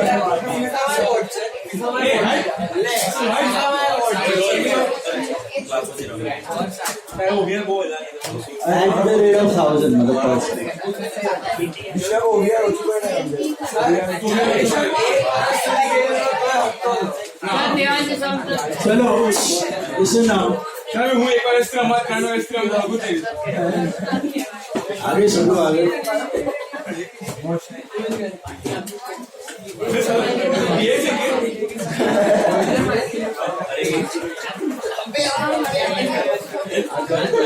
मतलब चलो इसे नाम હું એકવાર સ્ક્રમ માં કાનો સ્ક્રમ લાગુ થઈ आगे चलो आगे ये છે કે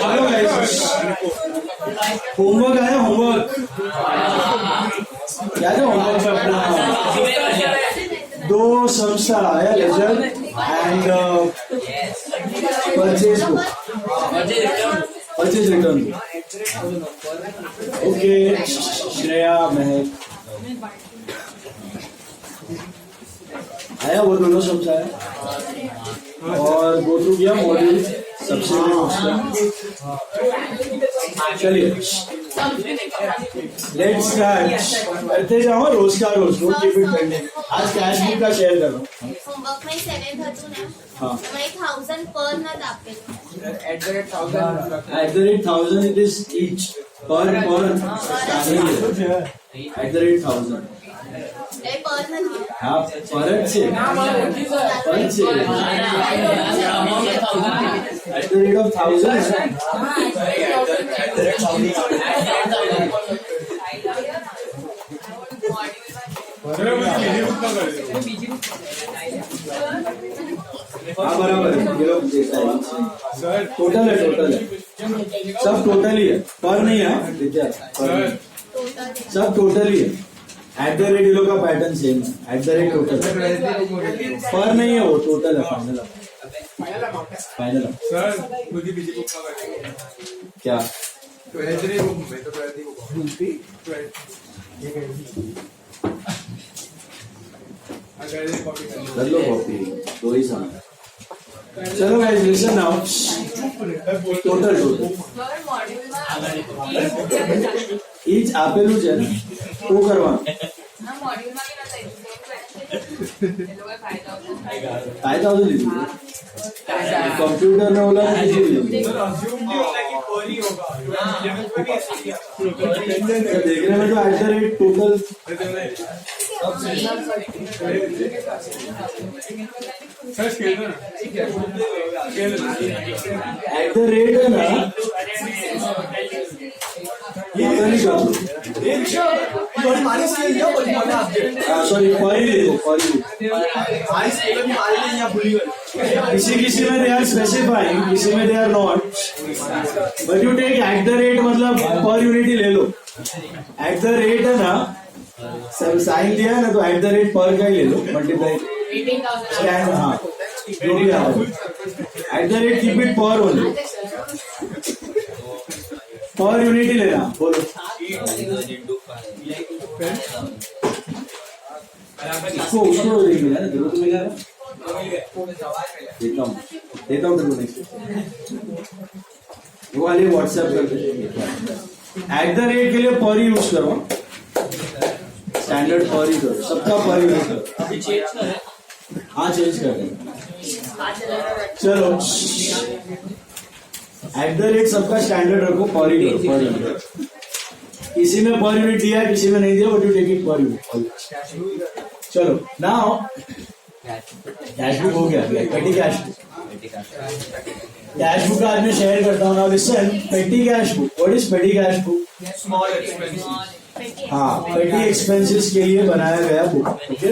हेलो गाइस होमवर्क आया होमवर्क क्या है होमवर्क में अपना 2 संस्था आया ledger and purchase book purchase return okay Shreya Mahak आया वो दोनों समझा है और गो थ्रू किया मॉड्यूल सबसे चलिए लेट्स स्टार्ट करते जाओ रोज का रोज कीप इट पेंडिंग आज कैश बुक का शेयर करो होमवर्क में 7 હતું ને हाँ એમાં 1000 પર ન આપેલું @1000 it is each per @1000 એ પર નથી हाँ पर છે हाँ बराबर है ये लोग देखता है સર टोटल है सब टोटल ही है पर नहीं है विद्या सब टोटल ही है @ ये लोग का पैटर्न सेम है @ टोटल पर नहीं है वो टोटल है फाइनल સર मुझे બીજી બુક માં क्या તો હેજરી બુક में तो प्रति बुक अगर ये कॉपी कर कर लो कॉपी दो ही सामान चलो guys listen now total each આપેલું છે તો કરવાનું फायदा हो લીધું कंप्यूटर ने बोला अज्यूम भी होगा कि कोरी होगा देखने में तो @ टोटल सर स्केल ना @ है ना ये नहीं कर थोड़ी मारी स्केल दिया बोली बोले आपके सॉरी क्वारी देखो क्वारी आई स्केल में मारी नहीं या भूली गई किसी में दे आर स्पेसिफाइंग किसी में they are not but you take @ मतलब पर यूनिट ही ले लो @ है ना सब साइन दिया है ना तो @ पर का ही ले लो मल्टीप्लाई स्टैंड हाँ जो भी आ रहा है @ कीप इट पर ओनली पर यूनिट ही लेना बोलो उसको उसको देंगे ना जरूरत मिलेगा देता हूँ तेरे को नेक्स्ट वो वाले व्हाट्सएप कर दे @ के लिए पर यूज करो स्टैंडर्ड पर ही करो सबका पर यूज करो हाँ चेंज कर देंगे चलो @ सबका स्टैंडर्ड रखो पर ही करो पर यूनिट किसी में पर यूनिट दिया किसी में नहीं दिया but you take it per unit चलो नाउ कैश बुक हो गया पेटी कैश बुक आज मैं शेयर करता हूँ now listen petty cash book what is petty cash book small expenses हाँ पेटी एक्सपेंसेस के लिए बनाया गया book okay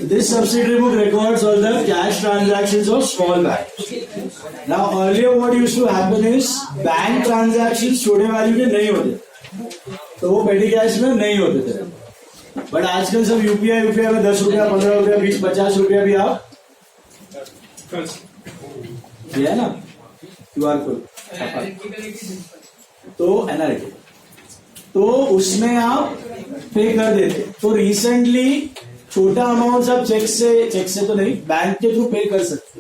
this subsidiary book records all the cash transactions of small bank now earlier what used to happen is bank transactions छोटे value के नहीं होते तो वो पेटी कैश में नहीं होते थे बट आजकल सब यूपीआई में 10 रुपया 15 रुपया 20 50 रुपया भी आप दिया है ना QR कोड तो एनआरटी तो उसमें आप पे कर देते तो रिसेंटली छोटा अमाउंट आप चेक से तो नहीं बैंक के थ्रू पे कर सकते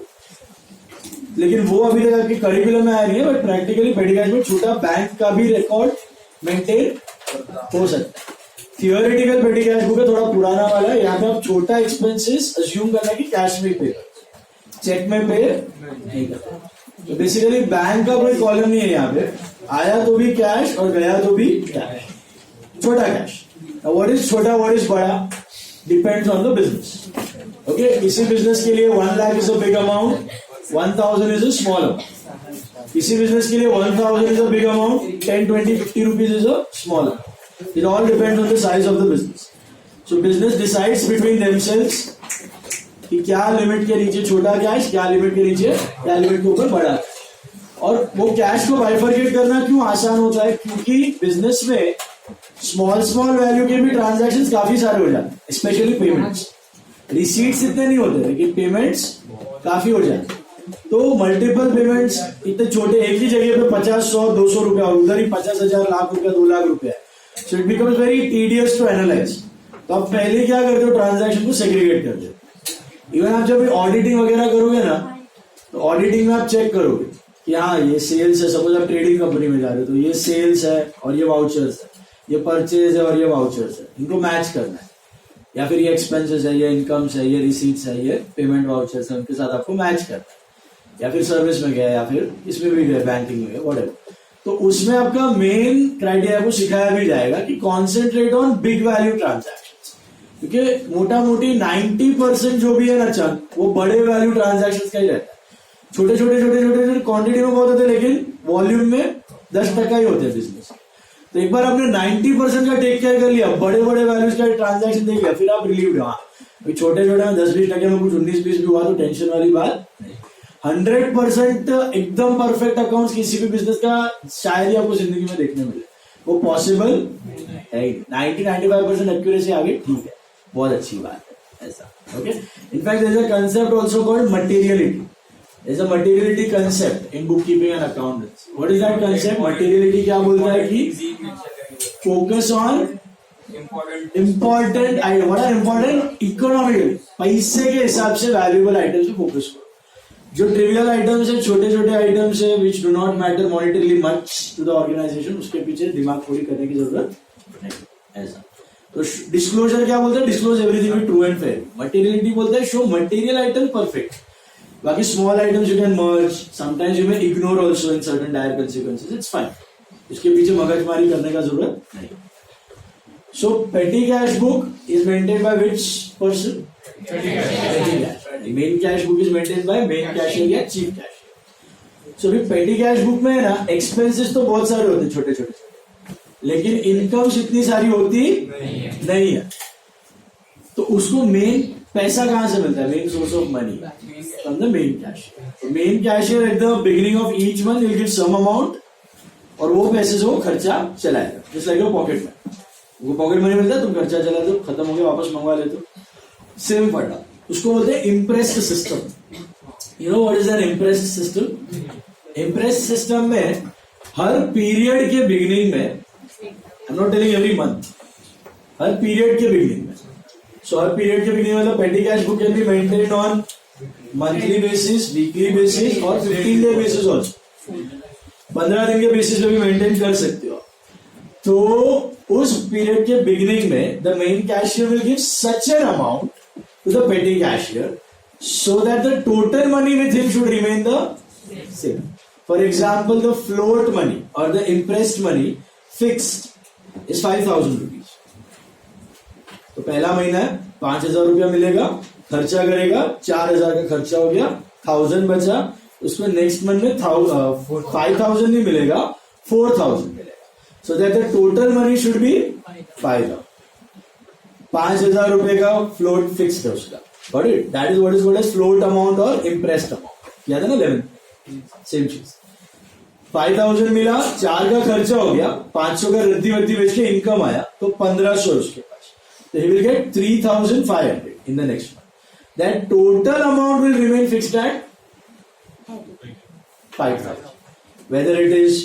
लेकिन वो अभी तक आपके करिकुलम में आ रही है बट प्रैक्टिकली पेटी कैश में छोटा बैंक का भी रिकॉर्ड मेंटेन हो सकता है थियोरेटिकल पेटी कैश बुक है, थोड़ा पुराना वाला है। यहाँ पे आप छोटा एक्सपेंसेस अज्यूम करना कि कैश में पे, चेक में पे नहीं करते। तो बेसिकली बैंक का कोई कॉलम नहीं है यहाँ पे, आया तो भी कैश और गया तो भी कैश, छोटा कैश। व्हाट इज छोटा, व्हाट इज बड़ा, depends on the business. Okay, इसी बिजनेस के लिए 1 lakh is a big amount, 1000 is a small amount. इसी बिजनेस के लिए 1000 is a big amount, 10, 20, 50 rupees is a small amount. It all depends on the size of the business. So business decides between themselves कि क्या limit के नीचे छोटा cash, क्या limit के नीचे, क्या लिमिट के ऊपर बड़ा। और वो कैश को बाइफरकेट करना क्यों आसान होता है, क्योंकि बिजनेस में स्मॉल वैल्यू के भी ट्रांजैक्शंस काफी सारे हो जाते हैं, स्पेशली पेमेंट्स। रिसीट्स इतने नहीं होते लेकिन पेमेंट्स काफी हो जाते हैं। तो मल्टीपल पेमेंट्स इतने छोटे, एक ही जगह पे 50, 100, 200 रुपया, और उधर ही 50,000, लाख रुपया, 2 लाख रुपया। So it becomes very tedious to analyze. तो आप पहले क्या करते हो, ट्रांजैक्शन को सेग्रीगेट करते हो। इवन आप जब ऑडिटिंग वगैरह करोगे ना, तो ऑडिटिंग में आप चेक करोगे कि हाँ ये सेल्स है, सपोज आप ट्रेडिंग कंपनी में जा रहे हो तो ये सेल्स है और ये वाउचर्स है, ये परचेज है और ये वाउचर्स है, इनको मैच करना है। या फिर ये एक्सपेंसेस है, ये इनकम्स है, ये रिसीट्स है, ये पेमेंट वाउचर्स है, उनके साथ आपको मैच करना है। या फिर सर्विस में गया, या फिर इसमें भी गया, बैंकिंग में गया, व्हाटएवर। तो उसमें आपका मेन क्राइटेरिया को सिखाया भी जाएगा कि concentrate on big value transactions, क्योंकि मोटा मोटी 90% जो भी है ना चंद, वो बड़े वैल्यू ट्रांजैक्शंस का ही रहता है। छोटे छोटे क्वांटिटी में बहुत होते हैं लेकिन वॉल्यूम में 10% ही होते हैं बिजनेस। तो एक बार आपने 90% का टेक केयर कर लिया, बड़े वैल्यूज का ट्रांजैक्शन देख लिया, फिर आप रिलीव हो। हाँ छोटे में 10-20% में कुछ 19-20 भी हुआ तो टेंशन वाली बात नहीं। 100% एकदम परफेक्ट अकाउंट्स किसी भी बिजनेस का शायद ही आपको जिंदगी में देखने मिले, वो पॉसिबल है। 90-95% एक्यूरेसी आगे ठीक है, बहुत अच्छी बात है ऐसा। Okay, in fact there is a concept also called materiality. There is a materiality concept in book keeping and accountancy. What is that concept? Materiality क्या बोलता है कि focus on important item. What are important? Economically, पैसे के हिसाब से valuable items पे focus करो। जो ट्रिवियल आइटम्स है, छोटे आइटम्स है, which do not matter monetarily much to the organisation, उसके पीछे दिमाग खोली करने की जरूरत नहीं। ऐसा तो डिस्क्लोजर क्या बोलता है? Disclose everything with true and fair. Materiality बोलता है शो मटेरियल आइटम परफेक्ट, बाकी small items you can merge, sometimes you may ignore also in certain dire consequences, it's fine. इसके पीछे मगजमारी करने का जरूरत नहीं। So petty cash book is maintained by which person? Petty cash. Main cash book is maintained by main cashier या chief cashier. So अभी petty cash book में है ना, expenses तो बहुत सारे होते हैं छोटे, लेकिन इनकम्स इतनी सारी होती नहीं है। तो उसको मेन पैसा कहां से मिलता है? Main source of money from the main cashier. Main cashier at the beginning of each month will give some amount, और वो पैसे से वो खर्चा चलाएगा, जस्ट लाइक पॉकेट में। वो पॉकेट मनी मिलता है, तुम खर्चा चलाते हो, खत्म हो गया वापस मंगवा लेते हो, सेम फटा। उसको बोलते हैं impressed system. You know what is an impressed system? Impressed system में हर पीरियड के बिगिनिंग में, I am not telling every month, her period के बिगिनिंग में, सो हर पीरियड के बिगिनिंग मतलब पेटी cash book can be maintained on monthly basis, weekly basis और 15 day basis also. 15 दिन के बेसिस पे भी मेंटेन कर सकते हो। तो उस पीरियड के बिगिनिंग में the main cashier will give such an amount to the petty cashier so that the total money with him should remain the same. For example, the float money or the impressed money fixed is 5,000 rupees. तो पहला महीना है 5,000 रुपया मिलेगा, खर्चा करेगा, 4,000 का खर्चा हो गया, 1,000 बचा, उसमें नेक्स्ट मंथ में 5,000 नहीं मिलेगा, 4,000 मिलेगा, so that the total money should be 5,000. 5,000 रुपए का फ्लोट फिक्स है उसका, got it? That is what is called as float amount और इम्प्रेस्ड अमाउंट। याद है ना 11? सेम चीज। 5,000 मिला, 4 का खर्चा हो गया, 500 का रद्दी वद्दी बेच के इनकम आया, तो 1,500 उसके पास, तो he will get 3,500 in the next month. That total amount will remain fixed at 5,000, whether it is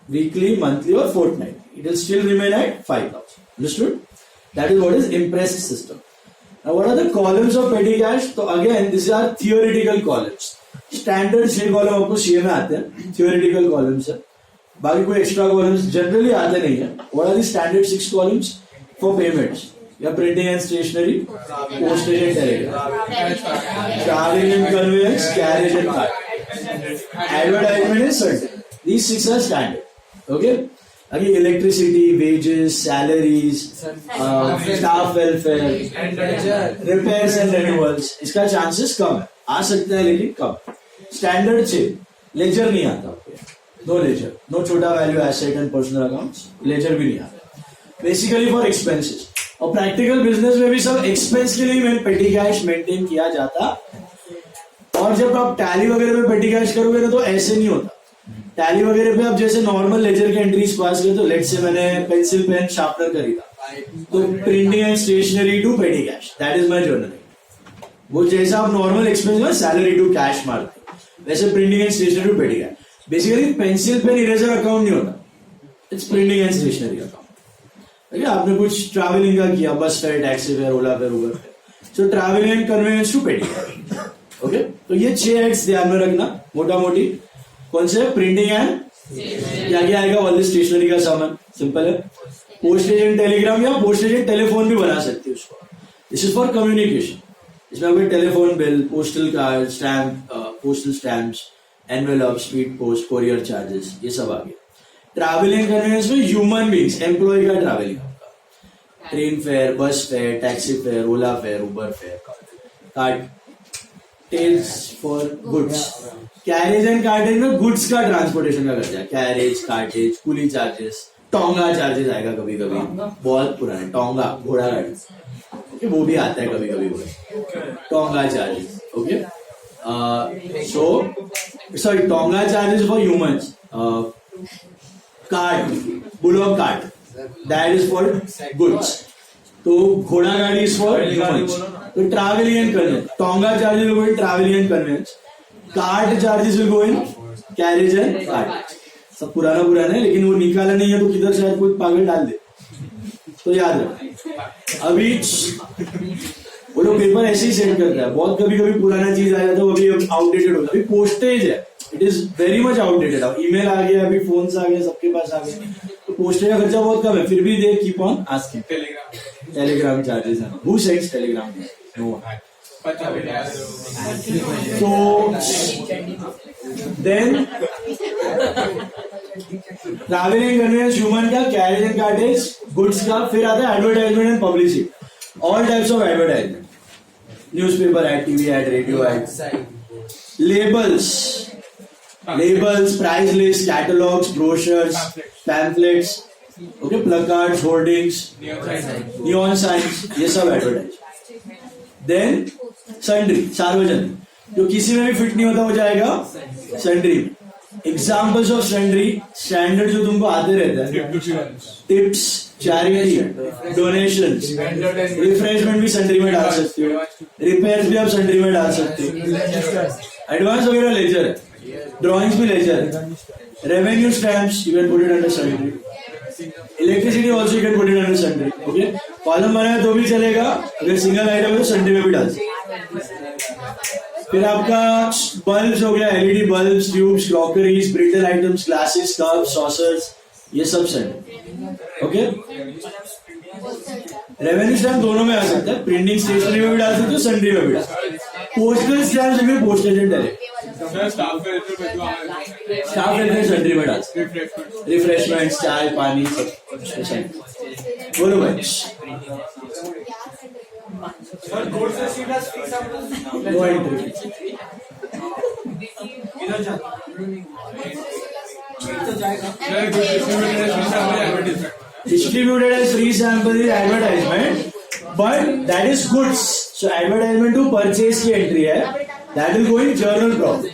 weekly, monthly or fortnightly, it will still remain at 5,000. Understood? That is what is impressed system. Now what are the columns of petty cash? So again these are theoretical columns. Standard 6 column आपको CA में आते हैं, theoretical columns है, बाकी कोई extra columns generally आते नहीं है। What are the standard 6 columns? for payments. या printing and stationery, postage and telegram, traveling and conveyance, carriage and cart. Advertisement is certain. These 6 are standard. Okay. Again, electricity, wages, salaries, staff welfare, repairs and renewals. इसका chances कम है. आ सकता है लेकिन कम. Standard 6. Ledger नहीं आता. No ledger. No छोटा value asset and personal accounts. Ledger भी नहीं आता. Basically for expenses. और प्रैक्टिकल बिजनेस में भी सब एक्सपेंस के लिए पेटी कैश मेंटेन किया जाता. और जब आप टैली वगैरह में पेटी कैश करोगे ना तो ऐसे नहीं होता. टैली वगैरह पे आप जैसे नॉर्मल लेजर के एंट्रीज पास किए तो लेट से मैंने पेंसिल पेन शार्पनर खरीदा तो printing and stationery to petty cash, that is my journaling. वो जैसा आप नॉर्मल एक्सपेंस में सैलरी टू कैश मारते वैसे printing and stationery to petty cash. Basically pencil pen eraser account नहीं होता, it's printing and stationery account. ठीक है, आपने कुछ ट्रैवलिंग का किया, bus fare, taxi fare, Ola fare, Uber fare, so travelling and conveyance to petty cash. Okay, तो ये 6 हेड्स ध्यान में रखना मोटा मोटी. कौन से? प्रिंटिंग एंड आगे आएगा ऑल स्टेशनरी का सामान. सिंपल है. पोस्टेज एंड टेलीग्राम या पोस्टेज एंड टेलीफोन भी बना सकते हो उसको. This is for communication. इसमें आपके telephone bill, postal card, stamp, postal stamps, envelope, speed post, courier charges, ये सब आ गया. ट्रैवलिंग कन्वेंस में ह्यूमन बींग्स, एम्प्लॉय का travelling, train fare, bus fare, taxi fare, Ola fare, Uber fare. Card tells for goods. Carriage and cartage में goods का transportation का खर्चा, carriage, cartridge, coolie charges, tonga charges आएगा कभी कभी. बहुत पुराने टोंगा, घोड़ा गाड़ी, वो भी आता है कभी कभी. Tonga charges. Okay, so sorry, tonga charges for humans. Cart, bullock cart, that is for goods. तो घोड़ा गाड़ी इज फॉर ह्यूमंस. तो travelling and conveyance, tonga charges will go in travelling and conveyance. Cart charges will go in carriage and cart. सब पुराना पुराना है लेकिन वो निकाला नहीं है तो किधर शायद कोई पागल डाल दे, तो याद रखो. अभी वो लोग पेपर ऐसे ही सेंड करता है. बहुत कभी कभी पुराना चीज आ जाता है, वो अभी आउटडेटेड होता है. अभी पोस्टेज है, it is very much outdated. अब ईमेल आ गया, अभी फोन्स आ गए, सबके पास आ गए, तो पोस्टेज का खर्चा बहुत कम है. फिर भी they keep on asking. Telegram charges है. Who sends telegram? No one. तो देन ट्रैवलिंग कन्वेंस ह्यूमन का, कैरेज एंड कार्टेज गुड्स का. फिर आता है advertisement and publicity. All types of advertisement, newspaper ad, TV ad, radio ad. Labels, price list, catalogues, brochures, pamphlets, okay, placards, hoardings, neon signs, ये सब advertise. Then sundry, सार्वजनिक, जो किसी में भी फिट नहीं होता हो जाएगा सन्ड्री में. एग्जाम्पल्स ऑफ सन्ड्री, स्टैंडर्ड जो तुमको आते रहते हैं, टिप्स, चैरिटी, डोनेशंस, रिफ्रेशमेंट भी सन्ड्री में डाल सकते हो. रिपेयर्स भी आप सन्ड्री में डाल सकते हो. एडवांस वगैरह लेजर है, ड्रॉइंग्स भी लेजर है. Revenue stamps, you can put it under sundry. Electricity also you can put it under sundry. Okay, column बनाया तो भी चलेगा, अगर सिंगल आइटम है तो सन्ड्री में भी डाल सकते. फिर आपका बल्ब्स हो गया, LED bulbs, tubes, crockeries, brittle items, glasses, cups, saucers, ये सब सन्ड्री. ओके, रेवेन्यू स्टैम्प दोनों में आ सकता है, प्रिंटिंग स्टेशनरी में भी डाल सकते हो, सन्ड्री में भी डाल सकते हो. पोस्टल स्टैम्प्स में postage and Telegram, staff welfare sundry में डाल सकते हो. रिफ्रेशमेंट, चाय, पानी, सब. बोलो भाई. No entry. Distributed as free sample is advertisement, but that is goods. So advertisement to purchase की entry है, that will go in journal profit.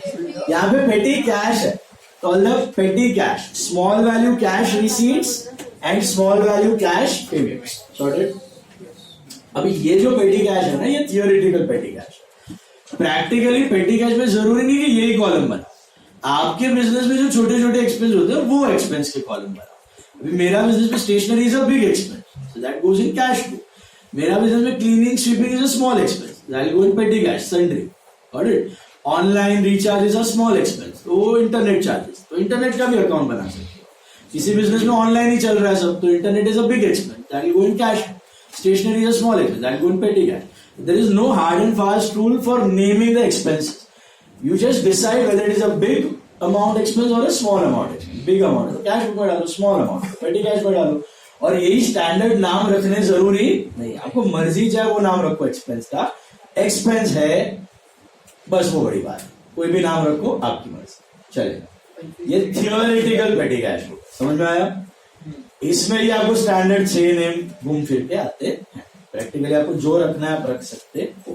यहाँ पे petty cash है, called the petty cash, small value cash receipts and small value cash payments. Sorted? अभी ये जो petty cash है ना, ये theoretical petty cash. Practically petty cash में जरूरी नहीं कि यही कॉलम बना. आपके बिजनेस में जो छोटे छोटे एक्सपेंस होते हैं वो एक्सपेंस के कॉलम बना. अभी मेरा बिजनेस में stationery is a big expense, so that goes in cash flow. मेरा बिजनेस में cleaning, sweeping is a small expense, that go in petty cash, sundry. Got it? Online recharge is a small expense, तो internet charges, तो internet का भी account बना सकते हो. किसी बिजनेस में ऑनलाइन ही चल रहा है सब, तो internet is a big expense, that will go in cash. Stationery is a small expense. That go in petty cash. There is no hard and fast rule for naming the expenses. You just decide whether it is a big amount expense or a small amount expense. Big amount तो cash book में डालो, small amount पेटी cash में डालो. और यही standard नाम रखने जरूरी नहीं. आपको मर्जी चाहे वो नाम रखो एक्सपेंस का. एक्सपेंस है बस, वो बड़ी बात है. कोई भी नाम रखो, आपकी मर्जी, चलेगा. ये थियोरेटिकल पेटी कैश बुक समझ में आया. इसमें ही आपको स्टैंडर्ड 6 नेम घूम फिर के आते हैं. प्रैक्टिकली आपको जो रखना है आप रख सकते हो.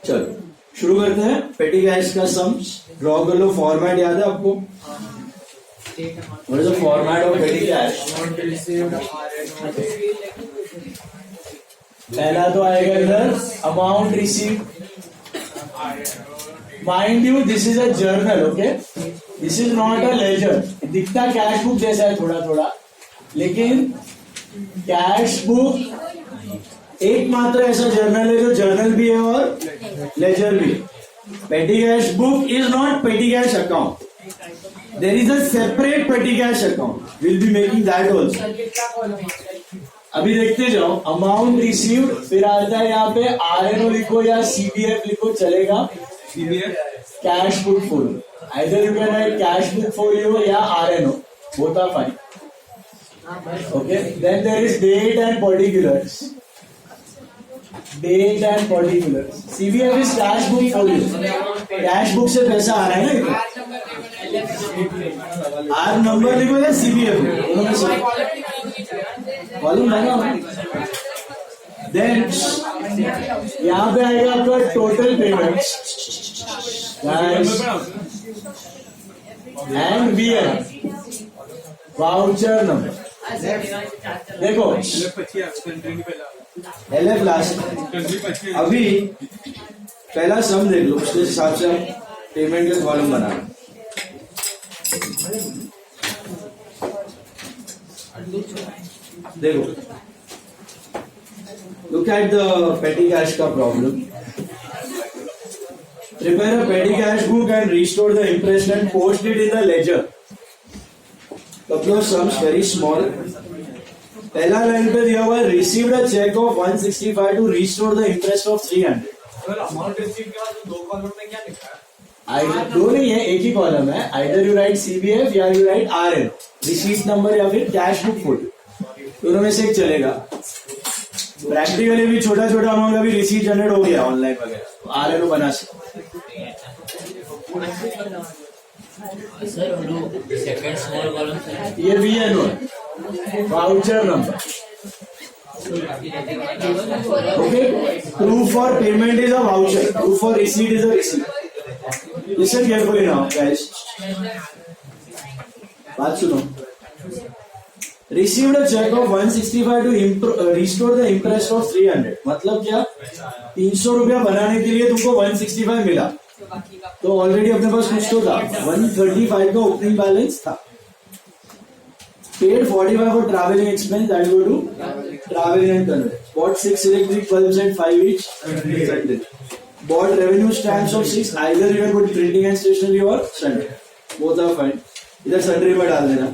चलो शुरू करते हैं. पेटी कैश का सम्स ड्रॉ कर लो. फॉर्मेट याद है आपको? What is the format of petty cash? पहला तो आएगा इधर amount receive. Mind you this is a journal. Okay, this is not a ledger. दिखता कैश बुक जैसा है थोड़ा थोड़ा, लेकिन कैश बुक एकमात्र ऐसा जर्नल है जो जर्नल भी है और लेजर भी है. पेटी कैश बुक इज नॉट पेटी cash account. There is a separate petty cash account. We'll be making that also. अभी देखते जाओ. अमाउंट रिसीव्ड, फिर आता है यहाँ पे RNO लिखो या CBF लिखो, चलेगा. Cash portfolio, either you can write cash portfolio या RNO, both are fine. Okay, then there is date and particulars. Date and particulars. CBF is cash book folio. Cash book से पैसा आ रहा है ना. आर नंबर लिखो या CBF दोनों में से कॉलम लगा. देन यहाँ पे आएगा आपका total payments and VN voucher number. देखो LF लास्ट. अभी पहला सम देख लो, उसके हिसाब से पेमेंट का कॉलम बनाना. देखो, look at the petty cash का problem. Prepare a petty cash book and restore the impression and post it in the ledger. Couple of sums very small. पहला लाइन पे दिया हुआ है received a check of 165 to restore the interest of 300. Amount receive के बाद दो column में क्या लिखा है? दो नहीं है, एक ही कॉलम है. आइदर यू राइट CBF या you right RNO, receipt number या फिर कैश बुक फोटो, दोनों में से एक चलेगा. प्रैक्टिकली भी छोटा छोटा अमाउंट अभी रिसीट जनरेट हो गया ऑनलाइन वगैरह, तो RNO बना सकते. सेकंड स्मॉल कॉलम ये VNO है, voucher number. Okay, proof for payment is a voucher, proof for receipt is a receipt. Listen carefully now, guys. बात सुनो. Received a check of 165 to restore the interest of 300. मतलब क्या? 300 रुपया बनाने के लिए तुमको 165 मिला, तो ऑलरेडी अपने पास कुछ तो था. 135 का ओपनिंग बैलेंस था. Paid 45 for traveling expense, that go to traveling and conveyance. Bought 6 electric bulbs and 5 each. Bought revenue stamps of 6. Either you can put printing and stationery or sundry. Both are fine. इधर sundry में डाल देना.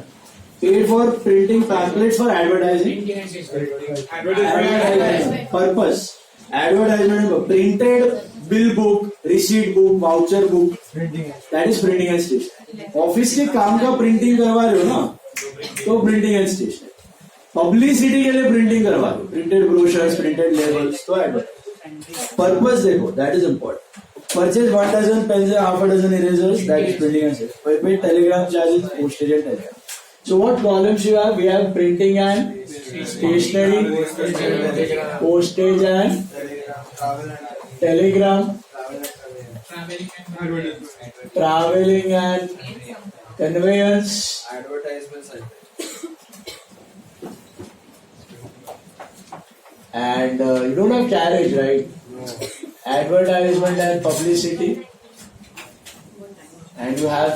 Paid for printing pamphlets for advertising. Advertising purpose. Advertisement printed bill book, receipt book, voucher book. That is printing and stationery. Office के काम का printing करवा रहे हो ना, तो प्रिंटिंग एंड स्टेशनरी. पब्लिसिटी के लिए प्रिंटिंग करवा दो, प्रिंटेड ब्रोशर्स, प्रिंटेड लेबल्स, तो एडवर्टाइज. पर्पस देखो, that is important. Purchase 1 dozen pens and half a dozen erasers, that is printing and stationery. Paid telegram charges, postage and telegram. So what columns you have? We have printing and stationery, postage and telegram, traveling and conveyance, advertisements and you don't have carriage, right? no. Advertisement and publicity, and you have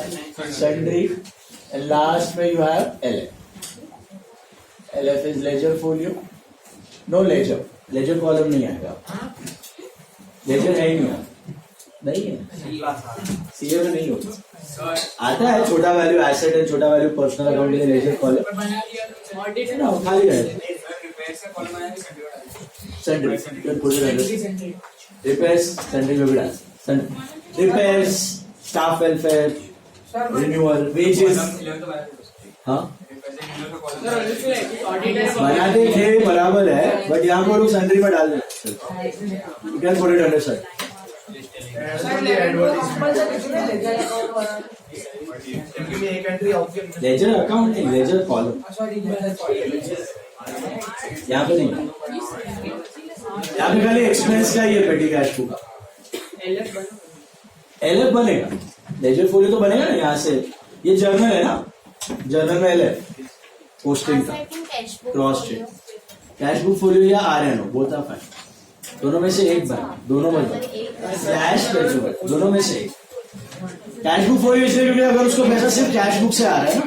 sundry, and last में you have LF. LF is ledger folio. No ledger. Ledger column नहीं आएगा. Ledger है ही नहीं है. CA में नहीं होगा. आता है छोटा वैल्यू एसेट है, छोटा वैल्यू पर्सनल अकाउंट के लिए लेजर कॉलम खाली है. sundry. You can put it under repairs, sundry में भी डाल sundry. Repairs, staff welfare, renewal, wages. हाँ बनाते थे बराबर है, बट यहाँ पर लोग sundry में डाल देते. You can put it under sundry. Ledger account नहीं, लेजर कॉलम. यहाँ पे नहीं, यहाँ पे खाली एक्सपेंस का ही है पेटी कैश बुक. एलएफ बनेगा, लेजर फोलियो तो बनेगा ना यहाँ से. ये जर्नल है ना, जर्नल में एलएफ पोस्टिंग का cross check. Cash book folio या आरएनओ बोथ आर फाइन. दोनों में से एक बना, दोनों में कैश पेज दोनों में से एक. कैश बुक फोलियो इसलिए क्योंकि अगर उसको पैसा सिर्फ कैश बुक से आ रहा है ना,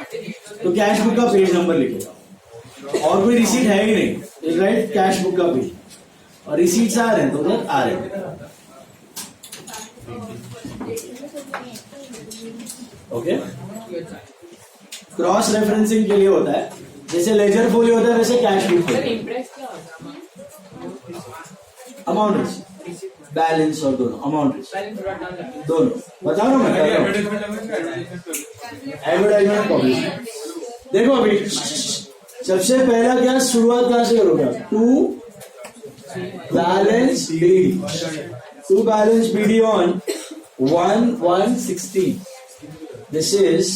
तो कैश बुक का पेज नंबर लिखेगा और कोई रिसीट है ही नहीं. राइट, कैश बुक का पेज और रिसीट्स आ रहे हैं तो उधर आ रहे हैं. ओके, क्रॉस रेफरेंसिंग के लिए होता है. जैसे लेजर फोलियो होता है वैसे कैश बुक अमाउंट बैलेंस और दोनों अमाउंट दोनों बता रहा हूँ मैं. Advertisement publicity. देखो अभी सबसे पहला क्या शुरुआत कहां से करोगे? To balance BD. To balance BD on 1/1/16. This is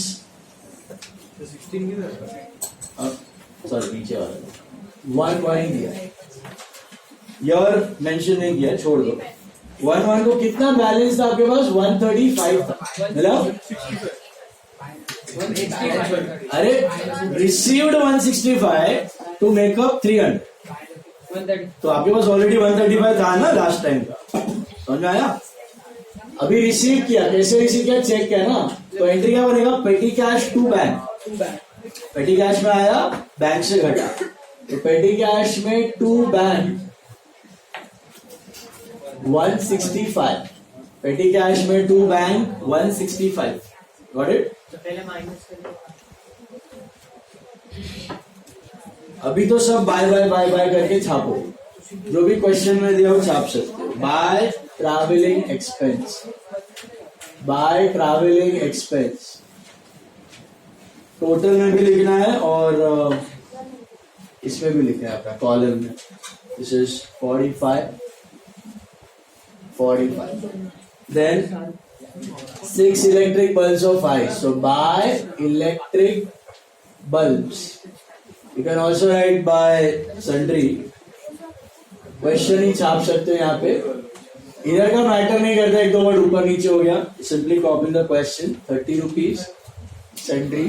sorry नीचे वाला 1/1 दिया, ईयर मेंशन नहीं किया, छोड़ दो. 1/1 को कितना बैलेंस था आपके पास? 135 था. मतलब अरे रिसीव्ड 165 टू मेकअप 300. तो आपके पास ऑलरेडी 135 था ना लास्ट टाइम का. समझ में आया? अभी रिसीव किया, कैसे रिसीव किया चेक किया ना, तो एंट्री क्या बनेगा? Petty cash to bank. Petty cash में आया, बैंक से घटा, तो पेटी कैश में टू बैंक 165. पेटी कैश में टू बैंक 165. Got it? अभी तो सब बाय बाय बाय बाय करके छापो. जो भी क्वेश्चन में दिया वो छाप सकते हो. Bye travelling expense, bye travelling expense total में भी लिखना है और इसमें भी लिखना है आपका कॉलम में. This is 45. Then 6 electric bulbs of 5. So buy electric bulbs. You can also write by sundry. Question ही छाप सकते हो यहाँ पे. इधर का मैटर नहीं करता, एक दो वर्ड ऊपर नीचे हो गया. Simply copy the question. 30 rupees sundry.